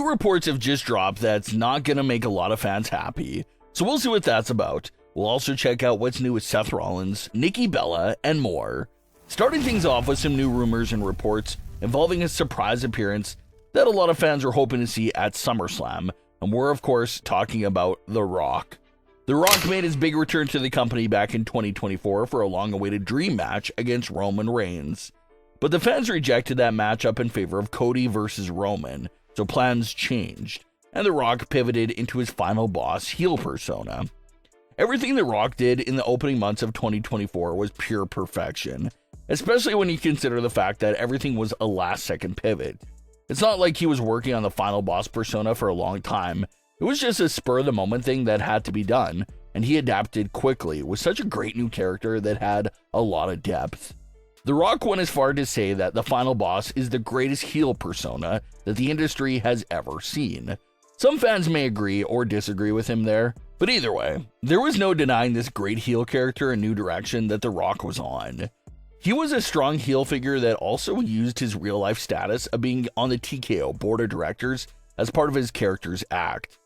new reports have just dropped that's not going to make a lot of fans happy, so we'll see what that's about. We'll also check out what's new with Seth Rollins, Nikki Bella, and more. Starting things off with some new rumors and reports involving a surprise appearance that a lot of fans were hoping to see at SummerSlam, and we're of course talking about The Rock. The Rock made his big return to the company back in 2024 for a long-awaited dream match against Roman Reigns. But the fans rejected that matchup in favor of Cody versus Roman, so plans changed, and The Rock pivoted into his final boss heel persona. Everything The Rock did in the opening months of 2024 was pure perfection, especially when you consider the fact that everything was a last-second pivot. It's not like he was working on the final boss persona for a long time. It was just a spur-of-the-moment thing that had to be done, and he adapted quickly with such a great new character that had a lot of depth. The Rock went as far to say that the final boss is the greatest heel persona that the industry has ever seen. Some fans may agree or disagree with him there, but either way, there was no denying this great heel character and new direction that The Rock was on. He was a strong heel figure that also used his real-life status of being on the TKO board of directors as part of his character's act.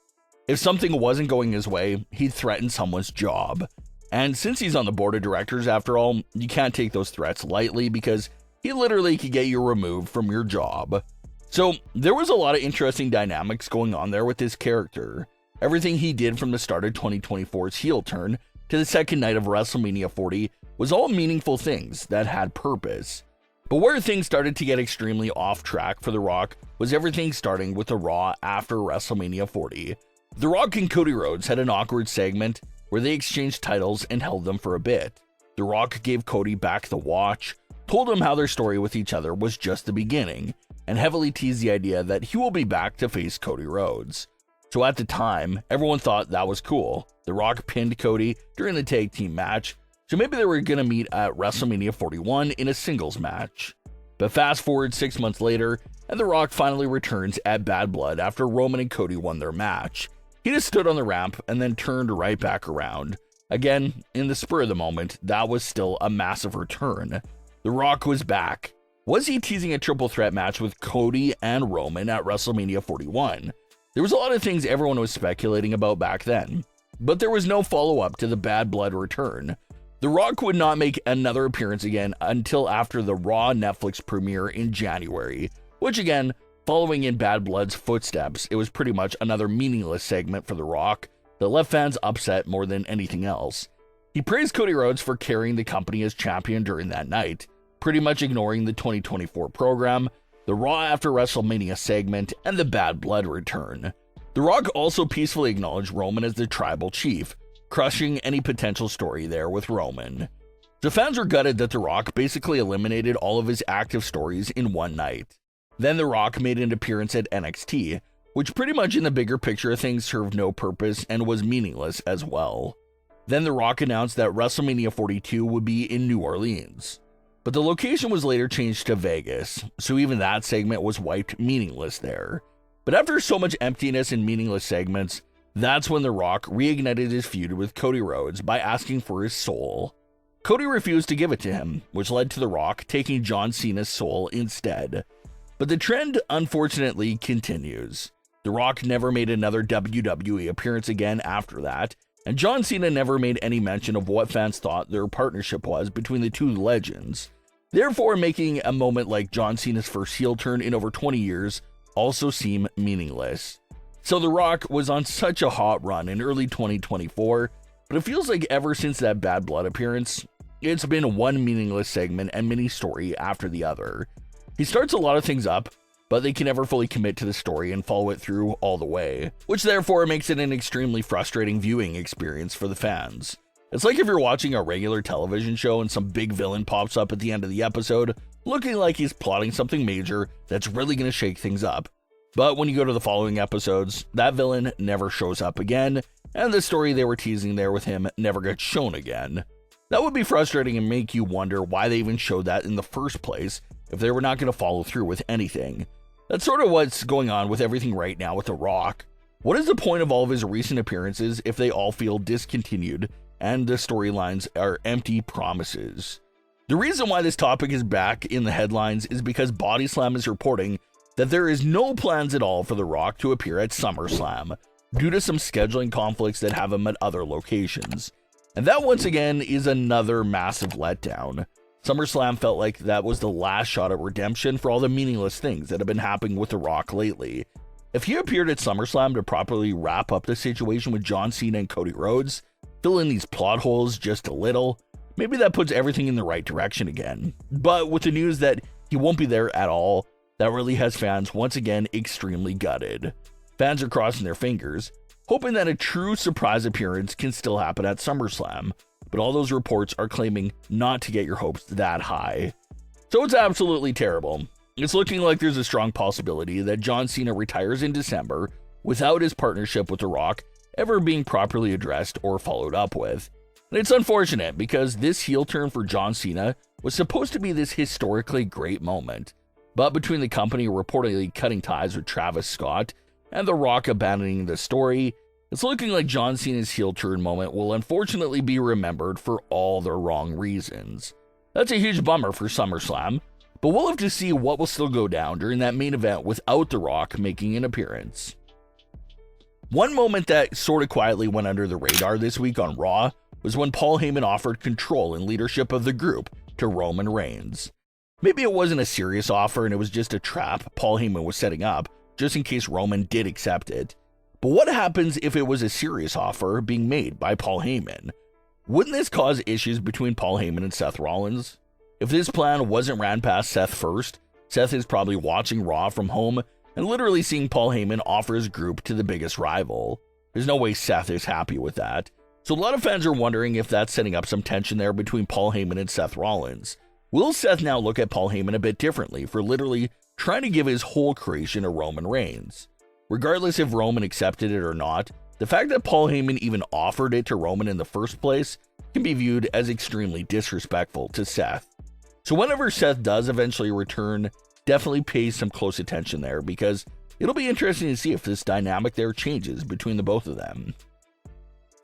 If something wasn't going his way, he'd threaten someone's job. And since he's on the board of directors, after all, you can't take those threats lightly because he literally could get you removed from your job. So there was a lot of interesting dynamics going on there with this character. Everything he did from the start of 2024's heel turn to the second night of WrestleMania 40 was all meaningful things that had purpose. But where things started to get extremely off track for The Rock was everything starting with the Raw after WrestleMania 40. The Rock and Cody Rhodes had an awkward segment where they exchanged titles and held them for a bit. The Rock gave Cody back the watch, told him how their story with each other was just the beginning, and heavily teased the idea that he will be back to face Cody Rhodes. So at the time, everyone thought that was cool. The Rock pinned Cody during the tag team match, so maybe they were going to meet at WrestleMania 41 in a singles match. But fast forward 6 months later, and The Rock finally returns at Bad Blood after Roman and Cody won their match. He just stood on the ramp and then turned right back around. Again, in the spur of the moment, that was still a massive return. The Rock was back. Was he teasing a triple threat match with Cody and Roman at WrestleMania 41? There was a lot of things everyone was speculating about back then, but there was no follow-up to the Bad Blood return. The Rock would not make another appearance again until after the Raw Netflix premiere in January, which again, following in Bad Blood's footsteps, it was pretty much another meaningless segment for The Rock that left fans upset more than anything else. He praised Cody Rhodes for carrying the company as champion during that night, pretty much ignoring the 2024 program, the Raw after WrestleMania segment, and the Bad Blood return. The Rock also peacefully acknowledged Roman as the tribal chief, crushing any potential story there with Roman. The fans were gutted that The Rock basically eliminated all of his active stories in one night. Then The Rock made an appearance at NXT, which pretty much in the bigger picture of things served no purpose and was meaningless as well. Then The Rock announced that WrestleMania 42 would be in New Orleans. But the location was later changed to Vegas, so even that segment was wiped meaningless there. But after so much emptiness and meaningless segments, that's when The Rock reignited his feud with Cody Rhodes by asking for his soul. Cody refused to give it to him, which led to The Rock taking John Cena's soul instead. But the trend, unfortunately, continues. The Rock never made another WWE appearance again after that, and John Cena never made any mention of what fans thought their partnership was between the two legends, therefore making a moment like John Cena's first heel turn in over 20 years also seem meaningless. So The Rock was on such a hot run in early 2024, but it feels like ever since that Bad Blood appearance, it's been one meaningless segment and mini story after the other. He starts a lot of things up, but they can never fully commit to the story and follow it through all the way, which therefore makes it an extremely frustrating viewing experience for the fans. It's like if you're watching a regular television show and some big villain pops up at the end of the episode, looking like he's plotting something major that's really going to shake things up. But when you go to the following episodes, that villain never shows up again, and the story they were teasing there with him never gets shown again. That would be frustrating and make you wonder why they even showed that in the first place if they were not going to follow through with anything. That's sort of what's going on with everything right now with The Rock. What is the point of all of his recent appearances if they all feel discontinued and the storylines are empty promises? The reason why this topic is back in the headlines is because Body Slam is reporting that there is no plans at all for The Rock to appear at SummerSlam due to some scheduling conflicts that have him at other locations. And that once again is another massive letdown. SummerSlam felt like that was the last shot at redemption for all the meaningless things that have been happening with The Rock lately. If he appeared at SummerSlam to properly wrap up the situation with John Cena and Cody Rhodes, fill in these plot holes just a little, maybe that puts everything in the right direction again. But with the news that he won't be there at all, that really has fans once again extremely gutted. Fans are crossing their fingers, hoping that a true surprise appearance can still happen at SummerSlam, but all those reports are claiming not to get your hopes that high. So it's absolutely terrible. It's looking like there's a strong possibility that John Cena retires in December without his partnership with The Rock ever being properly addressed or followed up with. And it's unfortunate because this heel turn for John Cena was supposed to be this historically great moment. But between the company reportedly cutting ties with Travis Scott and The Rock abandoning the story, it's looking like John Cena's heel turn moment will unfortunately be remembered for all the wrong reasons. That's a huge bummer for SummerSlam, but we'll have to see what will still go down during that main event without The Rock making an appearance. One moment that sort of quietly went under the radar this week on Raw was when Paul Heyman offered control and leadership of the group to Roman Reigns. Maybe it wasn't a serious offer and it was just a trap Paul Heyman was setting up, just in case Roman did accept it. But what happens if it was a serious offer being made by Paul Heyman? Wouldn't this cause issues between Paul Heyman and Seth Rollins? If this plan wasn't ran past Seth first, Seth is probably watching Raw from home and literally seeing Paul Heyman offer his group to the biggest rival. There's no way Seth is happy with that. So a lot of fans are wondering if that's setting up some tension there between Paul Heyman and Seth Rollins. Will Seth now look at Paul Heyman a bit differently for literally trying to give his whole creation to Roman Reigns? Regardless if Roman accepted it or not, the fact that Paul Heyman even offered it to Roman in the first place can be viewed as extremely disrespectful to Seth. So whenever Seth does eventually return, definitely pay some close attention there because it'll be interesting to see if this dynamic there changes between the both of them.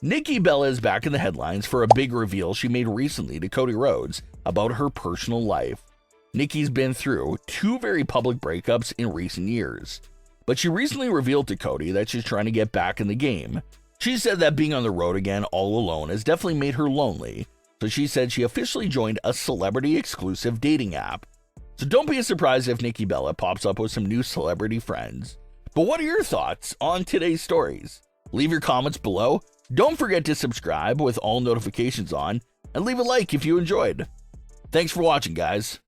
Nikki Bella is back in the headlines for a big reveal she made recently to Cody Rhodes about her personal life. Nikki's been through 2 very public breakups in recent years, but she recently revealed to Cody that she's trying to get back in the game. She said that being on the road again all alone has definitely made her lonely, so she said she officially joined a celebrity-exclusive dating app. So don't be surprised if Nikki Bella pops up with some new celebrity friends. But what are your thoughts on today's stories? Leave your comments below. Don't forget to subscribe with all notifications on, and leave a like if you enjoyed. Thanks for watching, guys.